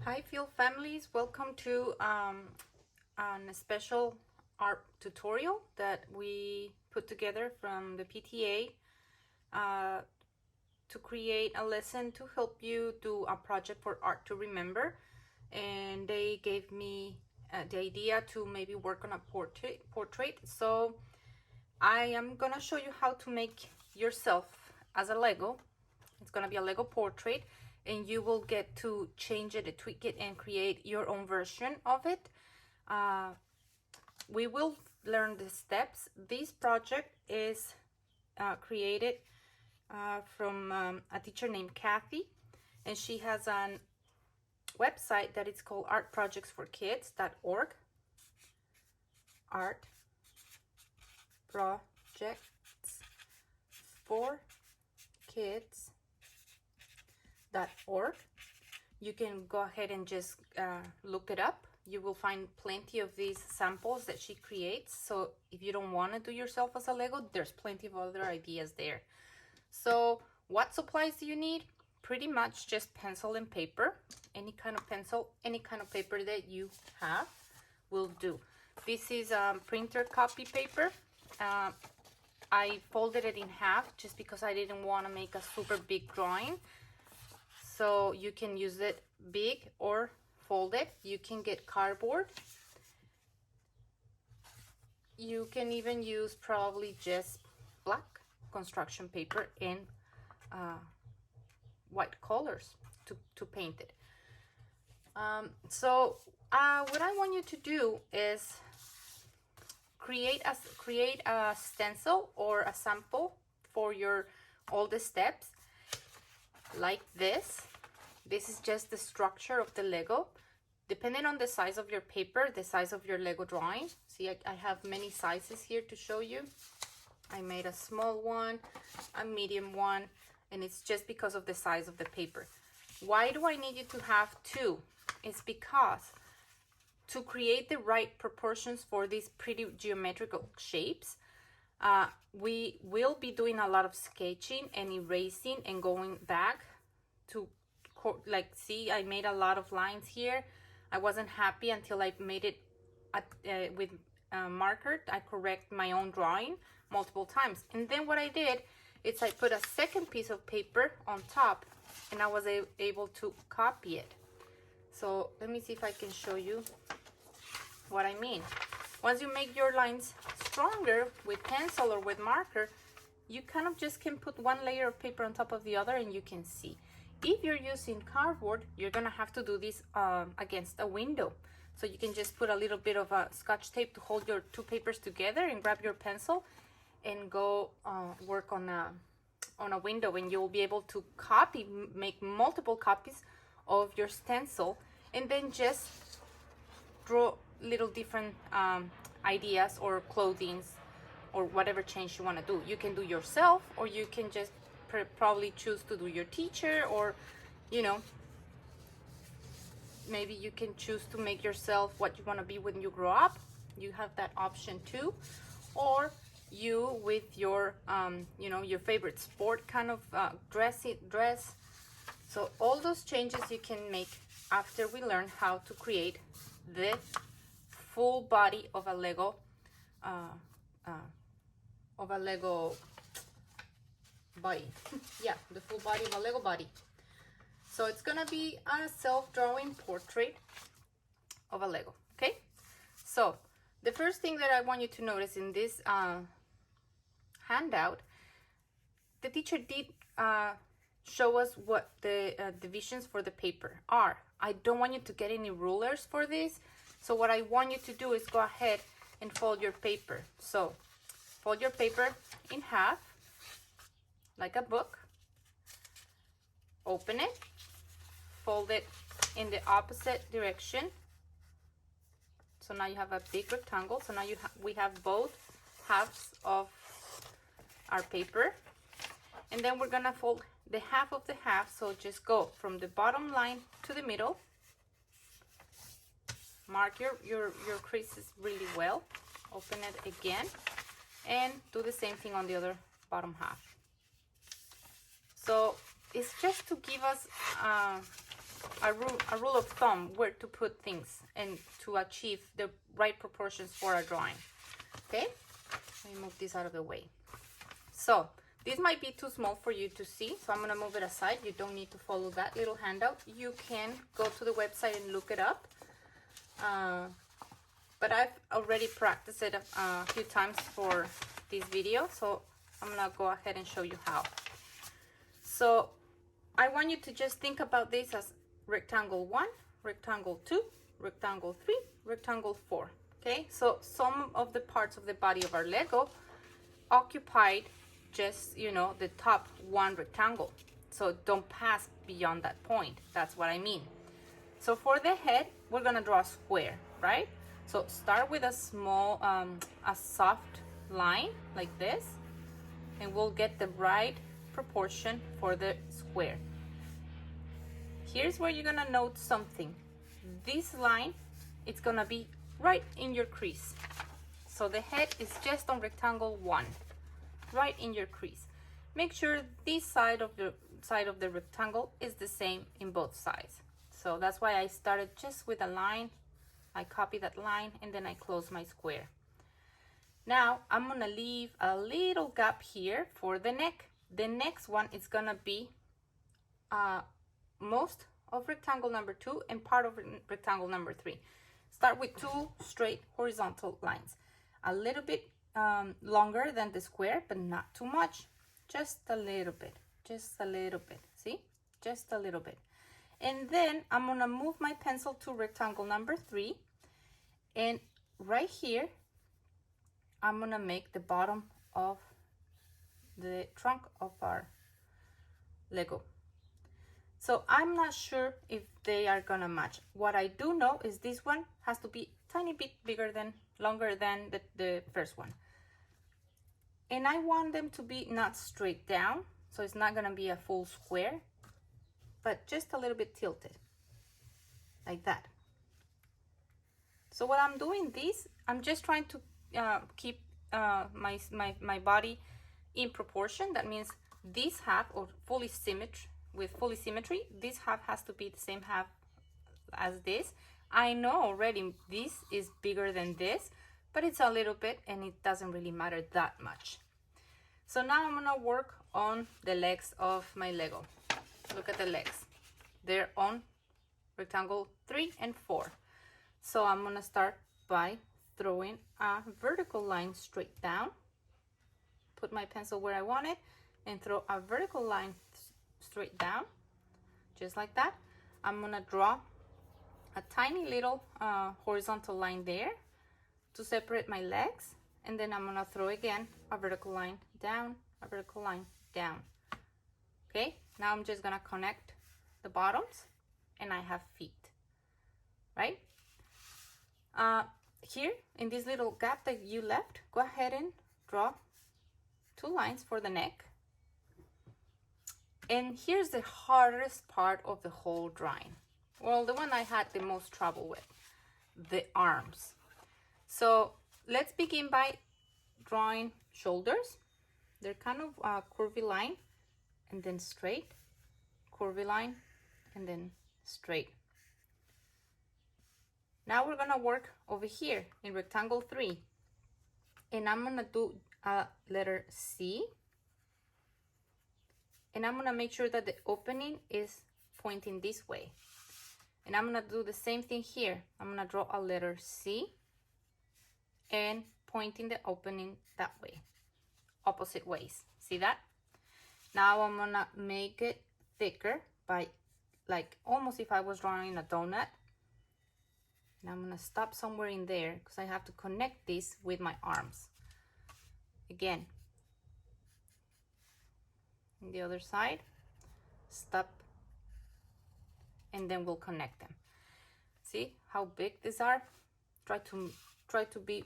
Hi Field families, welcome to a special art tutorial that we put together from the PTA uh, to create a lesson to help you do a project for Art to Remember. And they gave me the idea to maybe work on a portrait. So I am gonna show you how to make yourself as a Lego. It's gonna be a Lego portrait, and you will get to change it, tweak it, and create your own version of it. Uh, we will learn the steps. This project is created from a teacher named Kathy, and she has a website that is called artprojectsforkids.org. Art projects for kids.org. You can go ahead and just look it up. You will find plenty of these samples that she creates. So if you don't want to do yourself as a Lego, there's plenty of other ideas there. So what supplies do you need? Pretty much just pencil and paper. Any kind of pencil, any kind of paper that you have will do. This is printer copy paper. I folded it in half just because I didn't want to make a super big drawing. So you can use it big or fold it. You can get cardboard. You can even use probably just black construction paper and white colors to paint it. So what I want you to do is create a stencil or a sample for all the steps like this. This is just the structure of the Lego. Depending on the size of your paper, the size of your Lego drawing. See, I have many sizes here to show you. I made a small one, a medium one, and it's just because of the size of the paper. Why do I need you to have two? It's because to create the right proportions for these pretty geometrical shapes, we will be doing a lot of sketching and erasing and going back to, like, see, I made a lot of lines here. I wasn't happy until I made it with marker. I correct my own drawing multiple times. And then what I did is I put a second piece of paper on top, and I was able to copy it. So let me see if I can show you what I mean. Once you make your lines stronger with pencil or with marker, you kind of just can put one layer of paper on top of the other and you can see. If you're using cardboard, you're gonna have to do this against a window. So you can just put a little bit of Scotch tape to hold your two papers together and grab your pencil and go work on a window, and you'll be able to make multiple copies of your stencil, and then just draw little different ideas or clothings or whatever change you want to do. You can do yourself, or you can just probably choose to do your teacher, or maybe you can choose to make yourself what you want to be when you grow up. You have that option too. Or you with your your favorite sport kind of dress. So all those changes you can make after we learn how to create the full body of a Lego body. Yeah, the full body of a Lego body. So it's gonna be a self-drawing portrait of a Lego. Okay, so the first thing that I want you to notice in this handout, the teacher did show us what the divisions for the paper are. I don't want you to get any rulers for this. So what I want you to do is go ahead and fold your paper. So fold your paper in half, like a book. Open it, fold it in the opposite direction. So now you have a big rectangle. So now we have both halves of our paper. And then we're gonna fold the half of the half. So just go from the bottom line to the middle. Mark your creases really well. Open it again and do the same thing on the other bottom half. So it's just to give us a rule of thumb where to put things and to achieve the right proportions for our drawing. Okay, let me move this out of the way. So this might be too small for you to see, so I'm gonna move it aside. You don't need to follow that little handout. You can go to the website and look it up. But I've already practiced it a few times for this video, so I'm gonna go ahead and show you how. So I want you to just think about this as rectangle 1, rectangle 2, rectangle 3, rectangle 4. Okay, so some of the parts of the body of our Lego occupied just, you know, the top one rectangle. So don't pass beyond that point. That's what I mean. So for the head, we're gonna draw a square, right? So start with a small, a soft line like this, and we'll get the right proportion for the square. Here's where you're gonna note something. This line, it's gonna be right in your crease. So the head is just on rectangle 1, right in your crease. Make sure this side of the rectangle is the same in both sides. So that's why I started just with a line. I copy that line and then I close my square. Now I'm gonna leave a little gap here for the neck. The next one is gonna be most of rectangle number 2 and part of rectangle number 3. Start with 2 straight horizontal lines. A little bit longer than the square, but not too much. Just a little bit, just a little bit, see? Just a little bit. And then I'm gonna move my pencil to rectangle number 3. And right here, I'm gonna make the bottom of the trunk of our Lego. So I'm not sure if they are gonna match. What I do know is this one has to be a tiny bit longer than the first one. And I want them to be not straight down, so it's not gonna be a full square, but just a little bit tilted, like that. So what I'm doing this, I'm just trying to keep my body in proportion. That means this half, or fully symmetry, this half has to be the same half as this. I know already this is bigger than this, but it's a little bit and it doesn't really matter that much. So now I'm gonna work on the legs of my Lego. Look at the legs. They're on rectangle 3 and 4. So I'm gonna start by throwing a vertical line straight down. Put my pencil where I want it and throw a vertical line straight down, just like that. I'm gonna draw a tiny little horizontal line there to separate my legs, and then I'm gonna throw again a vertical line down, a vertical line down. Okay, now I'm just gonna connect the bottoms and I have feet, right? Here in this little gap that you left, go ahead and draw 2 lines for the neck. And here's the hardest part of the whole drawing. Well, the one I had the most trouble with, the arms. So let's begin by drawing shoulders. They're kind of a curvy line and then straight, curvy line and then straight. Now we're gonna work over here in rectangle 3, and I'm gonna do a letter C, and I'm gonna make sure that the opening is pointing this way. And I'm gonna do the same thing here. I'm gonna draw a letter C and pointing the opening that way, opposite ways. See that? Now I'm gonna make it thicker by, like, almost if I was drawing a donut. And I'm gonna stop somewhere in there because I have to connect this with my arms. Again, on the other side, stop, and then we'll connect them. See how big these are? Try to be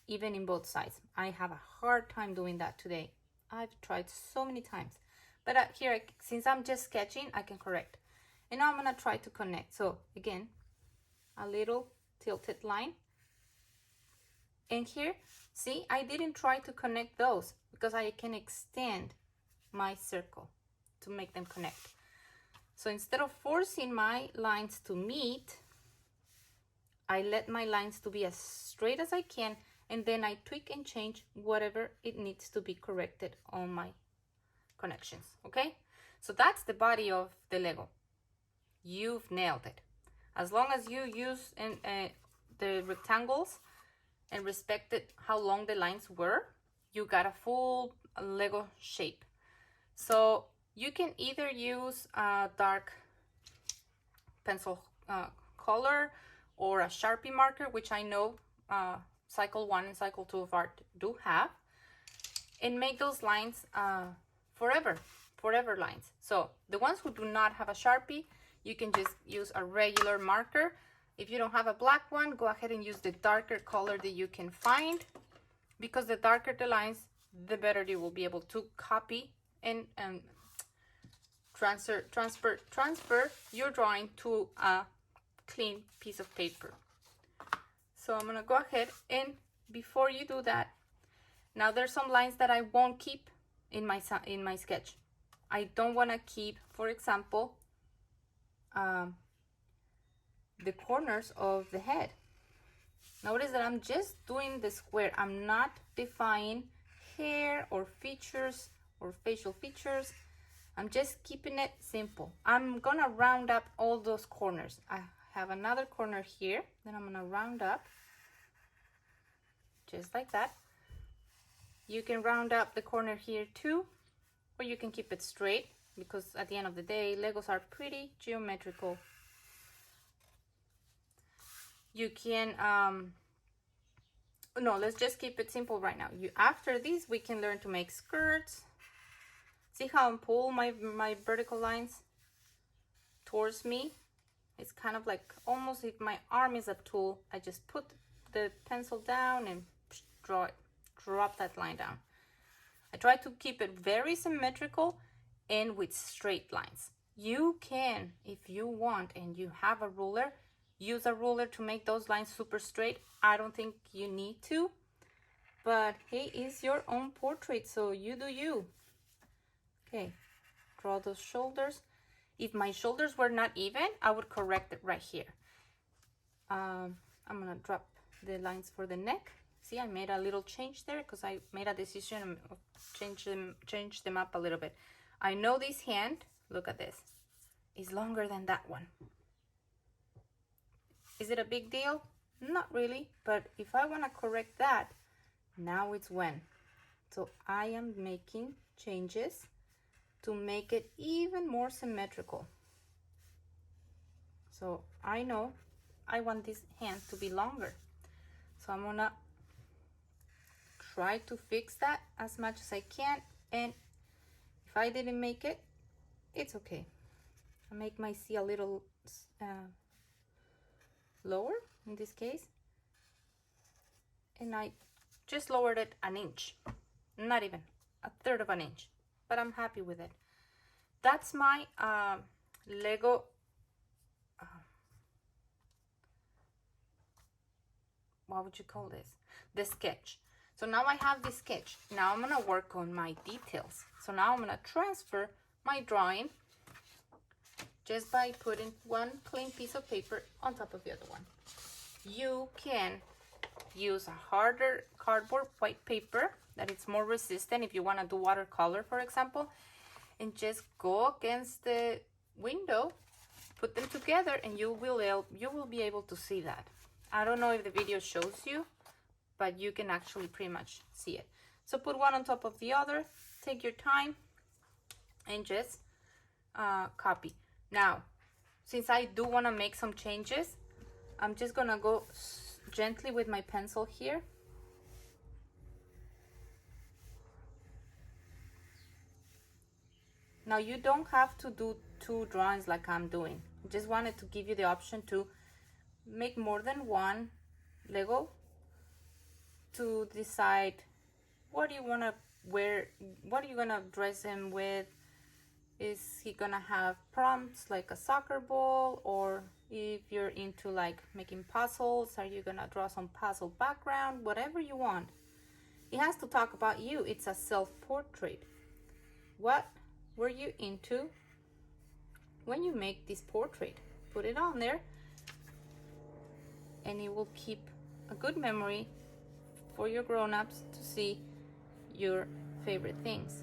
even in both sides. I have a hard time doing that today. I've tried so many times, but here, since I'm just sketching, I can correct. And now I'm gonna try to connect. So again, a little tilted line. And here, see, I didn't try to connect those because I can extend my circle to make them connect. So instead of forcing my lines to meet, I let my lines to be as straight as I can, and then I tweak and change whatever it needs to be corrected on my connections, okay? So that's the body of the Lego. You've nailed it. As long as you use the rectangles and respected how long the lines were, you got a full Lego shape. So you can either use a dark pencil color or a Sharpie marker, which I know Cycle 1 and Cycle 2 of Art do have, and make those lines forever lines. So the ones who do not have a Sharpie, you can just use a regular marker. If you don't have a black one, go ahead and use the darker color that you can find, because the darker the lines, the better you will be able to copy and transfer your drawing to a clean piece of paper. So I'm gonna go ahead, and before you do that, now there's some lines that I won't keep in my sketch. I don't want to keep, for example, the corners of the head. Notice that I'm just doing the square. I'm not defining hair or features or facial features. I'm just keeping it simple. I'm gonna round up all those corners. I have another corner here, then I'm gonna round up just like that. You can round up the corner here too, or you can keep it straight, because at the end of the day, Legos are pretty geometrical. You can no, let's just keep it simple right now. After this, we can learn to make skirts. See how I'm pulling my vertical lines towards me? It's kind of like almost if my arm is a tool. I just put the pencil down and drop that line down. I try to keep it very symmetrical and with straight lines. You can, if you want and you have a ruler, use a ruler to make those lines super straight. I don't think you need to, but hey, it's your own portrait, so you do you. Okay, draw those shoulders. If my shoulders were not even, I would correct it right here. I'm gonna drop the lines for the neck. See, I made a little change there because I made a decision of change them up a little bit. I know this hand, look at this, is longer than that one. Is it a big deal? Not really, but if I want to correct that, now it's when. So I am making changes to make it even more symmetrical. So I know I want this hand to be longer. So I'm gonna try to fix that as much as I can, and if I didn't make it, it's okay. I make my C a little lower in this case, and I just lowered it an inch, not even a third of an inch, but I'm happy with it. That's my Lego what would you call this? The sketch. So now I have this sketch. Now I'm gonna work on my details. So now I'm gonna transfer my drawing just by putting one clean piece of paper on top of the other one. You can use a harder cardboard white paper that it's more resistant if you want to do watercolor, for example, and just go against the window, put them together, and you will be able to see that. I don't know if the video shows you, but you can actually pretty much see it. So put one on top of the other, take your time, and just copy. Now, since I do want to make some changes, I'm just gonna go gently with my pencil here. Now you don't have to do 2 drawings like I'm doing. I just wanted to give you the option to make more than one Lego to decide what do you want to wear, what are you gonna dress him with. Is he gonna have prompts like a soccer ball, or if you're into like making puzzles, are you gonna draw some puzzle background? Whatever you want. It has to talk about you. It's a self-portrait. What were you into when you make this portrait. Put it on there and it will keep a good memory for your grown-ups to see your favorite things.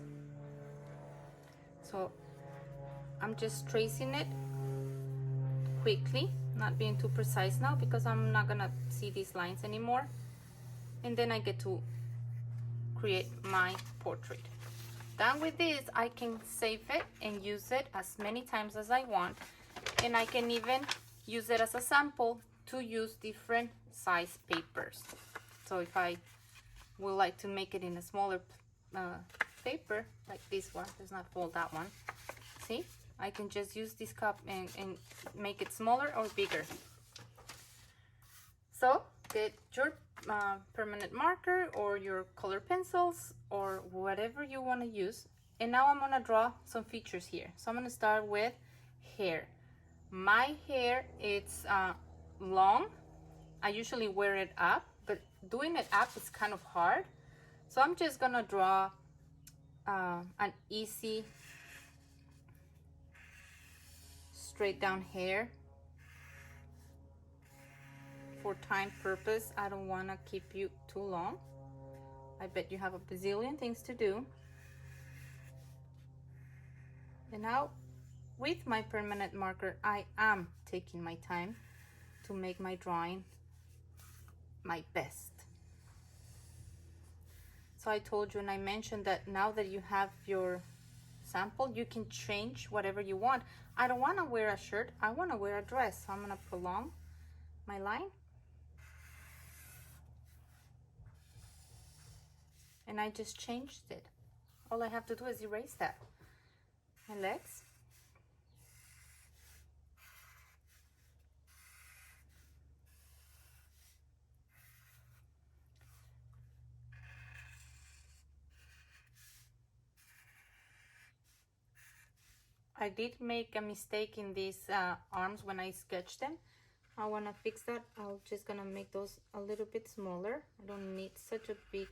So I'm just tracing it quickly, not being too precise now because I'm not gonna see these lines anymore. And then I get to create my portrait. Done with this, I can save it and use it as many times as I want. And I can even use it as a sample to use different size papers. So if I would like to make it in a smaller paper, like this one, let's not fold that one. See, I can just use this cup and make it smaller or bigger. So get your permanent marker or your color pencils or whatever you want to use. And now I'm gonna draw some features here. So I'm gonna start with hair. My hair, it's long. I usually wear it up, but doing it up is kind of hard. So I'm just gonna draw an easy straight down hair. For time purpose, I don't want to keep you too long. I bet you have a bazillion things to do. And now with my permanent marker, I am taking my time to make my drawing my best. So I told you and I mentioned that now that you have your sample, you can change whatever you want. I don't want to wear a shirt, I want to wear a dress. So I'm going to prolong my line. And I just changed it. All I have to do is erase that. My legs. I did make a mistake in these arms when I sketched them. I want to fix that. I'm just gonna make those a little bit smaller. I don't need such a big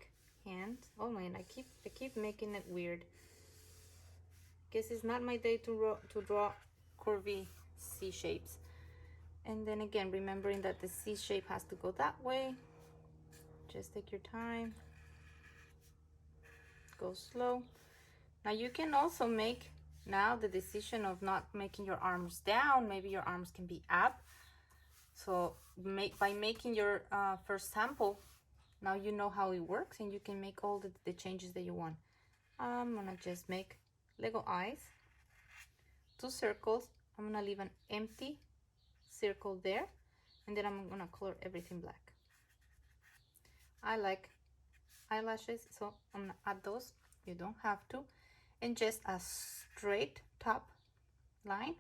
hand. Oh man, I keep making it weird. Guess it's not my day to draw curvy C shapes. And then again, remembering that the C shape has to go that way. Just take your time. Go slow. Now you can also make now the decision of not making your arms down. Maybe your arms can be up. So by making your first sample, now you know how it works and you can make all the changes that you want. I'm gonna just make Lego eyes, 2 circles. I'm gonna leave an empty circle there, and then I'm gonna color everything black. I like eyelashes, so I'm gonna add those. You don't have to. And just a straight top line,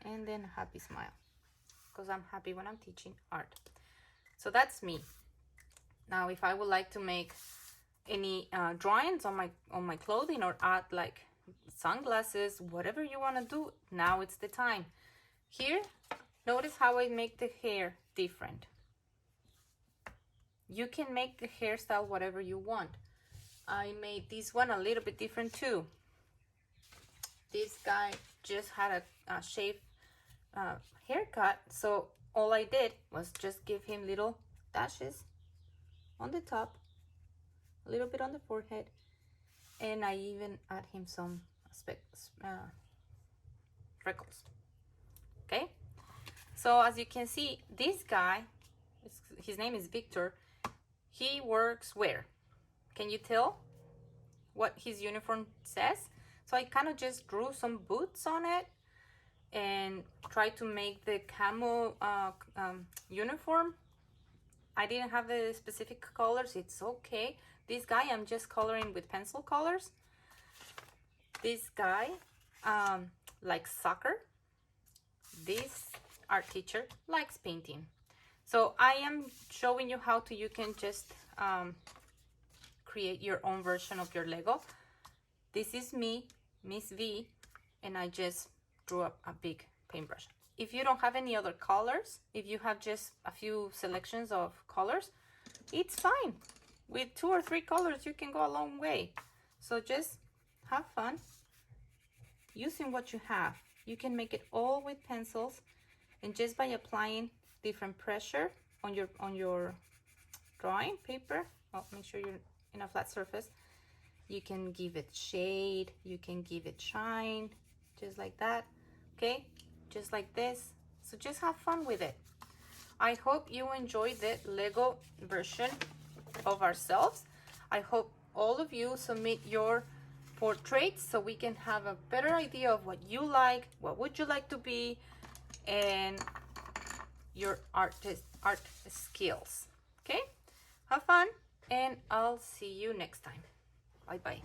and then a happy smile, because I'm happy when I'm teaching art. So that's me. Now if I would like to make any drawings on my clothing or add like sunglasses, whatever you want to do, now it's the time. Here, notice how I make the hair different. You can make the hairstyle whatever you want. I made this one a little bit different too. This guy just had a shaved haircut, so all I did was just give him little dashes on the top, a little bit on the forehead, and I even add him some freckles. Okay, so as you can see, this guy, his name is Victor. He works where? Can you tell what his uniform says? So I kind of just drew some boots on it and tried to make the camo uniform. I didn't have the specific colors, it's okay. This guy, I'm just coloring with pencil colors. This guy likes soccer. This art teacher likes painting. So I am showing you how you can just create your own version of your Lego. This is me, Miss V, and I just drew up a big paintbrush. If you don't have any other colors, if you have just a few selections of colors, it's fine. With 2 or 3 colors, you can go a long way. So just have fun using what you have. You can make it all with pencils, and just by applying different pressure on your drawing paper, well, make sure you're in a flat surface, you can give it shade, you can give it shine, just like that, okay? Just like this. So just have fun with it. I hope you enjoyed the Lego version of ourselves. I hope all of you submit your portraits so we can have a better idea of what you like, what would you like to be, and your art skills. Okay? Have fun, and I'll see you next time. Bye-bye.